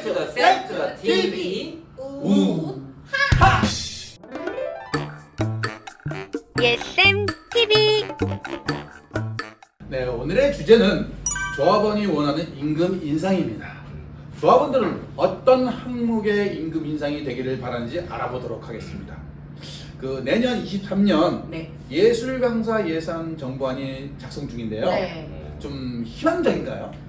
투 더 센터 TV 우하 예쌤 TV. 네, 오늘의 주제는 조합원이 원하는 임금 인상입니다. 조합원들은 어떤 항목의 임금 인상이 되기를 바라는지 알아보도록 하겠습니다. 내년 23년 네. 예술 강사 예산 정부안이 작성 중인데요. 네. 좀 희망적인가요?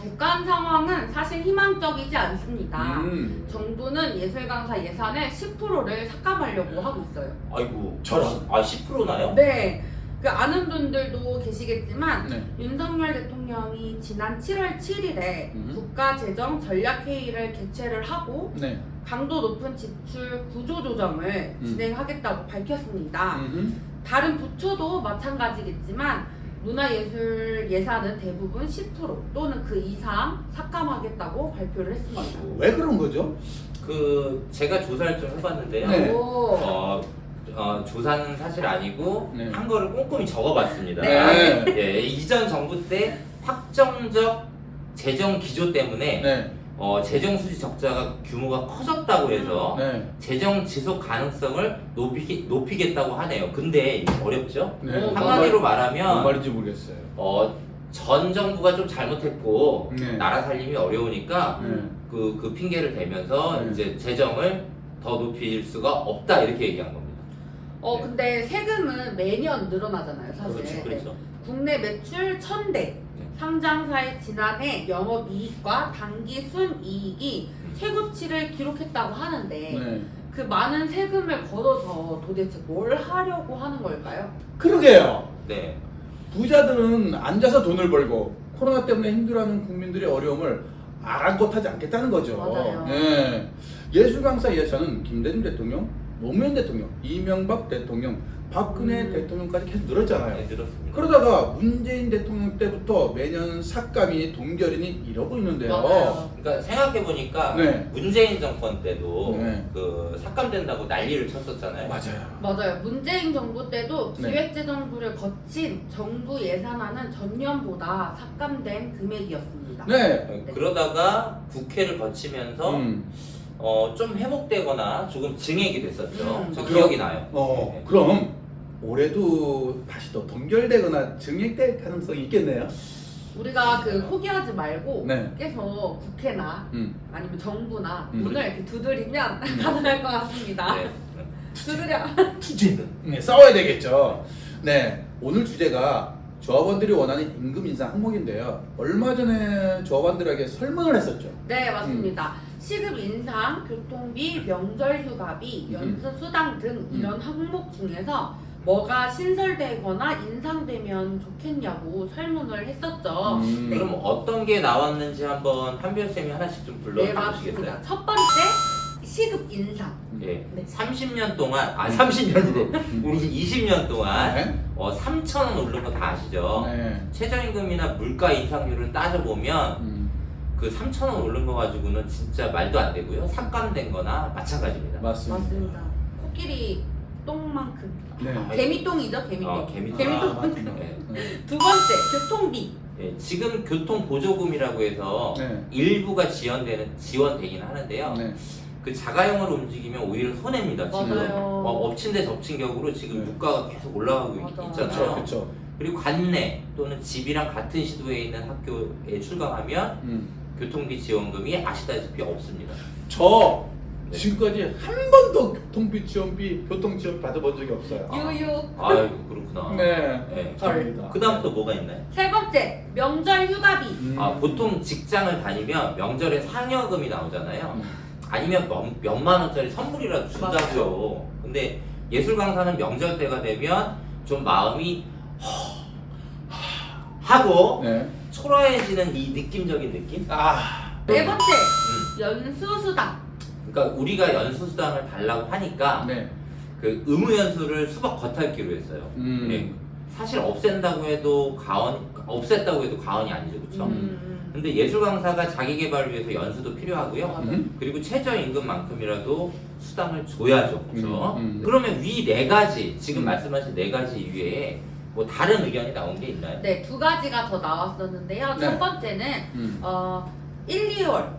객관 상황은 사실 희망적이지 않습니다. 음. 정부는 예술 강사 예산의 10%를 삭감하려고 하고 있어요. 아이고 저런. 10%나요? 네. 아는 분들도 계시겠지만 네. 윤석열 대통령이 지난 7월 7일에 국가재정전략회의를 개최를 하고 네. 강도 높은 지출 구조조정을 진행하겠다고 밝혔습니다. 다른 부처도 마찬가지겠지만 문화예술 예산은 대부분 10% 또는 그 이상 삭감하겠다고 발표를 했습니다. 왜 그런 거죠? 제가 조사를 좀 해봤는데요. 네. 오. 조사는 사실 아니고 네. 한 거를 꼼꼼히 적어봤습니다. 네. 예, 이전 정부 때 확정적 재정 기조 때문에 네. 재정 수지 적자가 규모가 커졌다고 해서 네. 재정 지속 가능성을 높이겠다고 하네요. 근데 어렵죠? 네. 한마디로 뭔 말하면 말인지 모르겠어요. 전 정부가 좀 잘못했고 네. 나라 살림이 어려우니까 네. 그 핑계를 대면서 네. 이제 재정을 더 높일 수가 없다 이렇게 얘기한 겁니다. 네. 근데 세금은 매년 늘어나잖아요, 사실. 그렇죠, 그렇죠. 국내 매출 1000대, 상장사의 지난해 영업이익과 당기순이익이 최고치를 기록했다고 하는데 네. 그 많은 세금을 걷어서 도대체 뭘 하려고 하는 걸까요? 그러게요. 네. 부자들은 앉아서 돈을 벌고 코로나 때문에 힘들어하는 국민들의 어려움을 아랑곳하지 않겠다는 거죠. 맞아요. 네. 예술 강사 예산은 김대중 대통령, 노무현 대통령, 이명박 대통령, 박근혜 대통령까지 계속 늘었잖아요. 네, 들었습니다. 그러다가 문재인 대통령 때부터 매년 삭감이 동결이니 이러고 있는데요. 맞아요. 그러니까 생각해 보니까 네. 문재인 정권 때도 네. 삭감된다고 난리를 쳤었잖아요. 맞아요. 맞아요. 문재인 정부 때도 네. 기획재정부를 거친 정부 예산안은 전년보다 삭감된 금액이었습니다. 네. 그러다가 국회를 거치면서 좀 회복되거나 조금 증액이 됐었죠. 저 맞아요. 기억이 나요. 네. 그럼 올해도 다시 또 동결되거나 증액될 가능성이 있겠네요. 우리가 포기하지 말고 네. 계속 국회나 아니면 정부나 음. 문을 이렇게 두드리면 가능할 것 같습니다. 네. 두드려. 투쟁은 싸워야 되겠죠. 네, 오늘 주제가 조합원들이 원하는 임금 인상 항목인데요. 얼마 전에 조합원들에게 설문을 했었죠. 네, 맞습니다. 시급 인상, 교통비, 명절 휴가비, 연수 수당 등 이런 항목 중에서 뭐가 신설되거나 인상되면 좋겠냐고 설문을 했었죠. 네. 그럼 어떤 게 나왔는지 한번 한별 쌤이 하나씩 좀 네, 불러주시겠어요? 맞습니다. 첫 번째, 시급 인상. 예. 네. 30년 동안 30년으로 우리 20년 동안 네. 3,000원 오른 거 다 아시죠? 네. 최저임금이나 물가 인상률을 따져보면 그 3,000원 오른 거 가지고는 진짜 말도 안 되고요. 삭감된 거나 마찬가지입니다. 맞습니다. 맞습니다. 코끼리 똥만큼. 네. 개미똥이죠, 개미똥. 개미똥. 맞습니다. 네. 네. 두 번째, 교통비. 예, 지금 교통보조금이라고 해서 네. 일부가 지원되긴 하는데요. 네. 그 자가용으로 움직이면 오히려 손해입니다. 지금 맞아요. 엎친 데 덮친 격으로 지금 네. 물가가 계속 올라가고 맞아. 있잖아요. 그렇죠, 그렇죠. 그리고 관내 또는 집이랑 같은 시도에 있는 학교에 출강하면 교통비 지원금이 아시다시피 없습니다. 저 네. 지금까지 한 번도 교통비 지원비, 교통 지원비 받아본 적이 없어요. 유유. 아이고 그렇구나. 네. 네. 잘합니다. 그 다음부터 뭐가 있나요? 세 번째, 명절 휴가비. 보통 직장을 다니면 명절에 상여금이 나오잖아요. 아니면 몇만 원짜리 선물이라도 준다고요. 근데 예술 강사는 명절 때가 되면 좀 마음이 하고 네. 초라해지는 이 느낌적인 느낌? 네 번째, 연수수당. 그러니까 우리가 연수수당을 달라고 하니까 네. 그 의무연수를 수박 겉핥기로 했어요. 네. 사실 없앤다고 해도 없앴다고 해도 과언이 아니죠, 그렇죠? 근데 예술 강사가 자기 개발을 위해서 연수도 필요하고요. 그리고 최저임금만큼이라도 수당을 줘야죠, 그렇죠? 그러면 위 네 가지 지금 말씀하신 네 가지 이외에 뭐 다른 의견이 나온 게 있나요? 네, 두 가지가 더 나왔었는데요. 네. 첫 번째는 1, 2월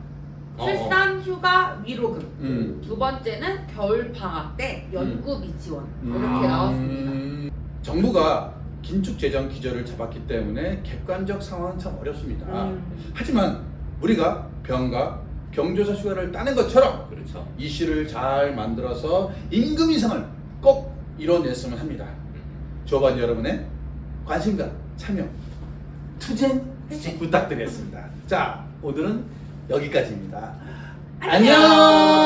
출산 휴가 위로금. 음. 2번째는 겨울 방학 때 연구비 지원. 음. 이렇게 나왔습니다. 정부가 긴축 재정 기조를 잡았기 때문에 객관적 상황은 참 어렵습니다. 하지만 우리가 병가 경조사 휴가를 따낸 것처럼 그렇죠. 이슈를 잘 만들어서 임금 인상을 꼭 이뤄냈으면 합니다. 조합원 여러분의 관심과 참여, 투쟁 부탁드리겠습니다. 자, 오늘은 여기까지입니다. 안녕!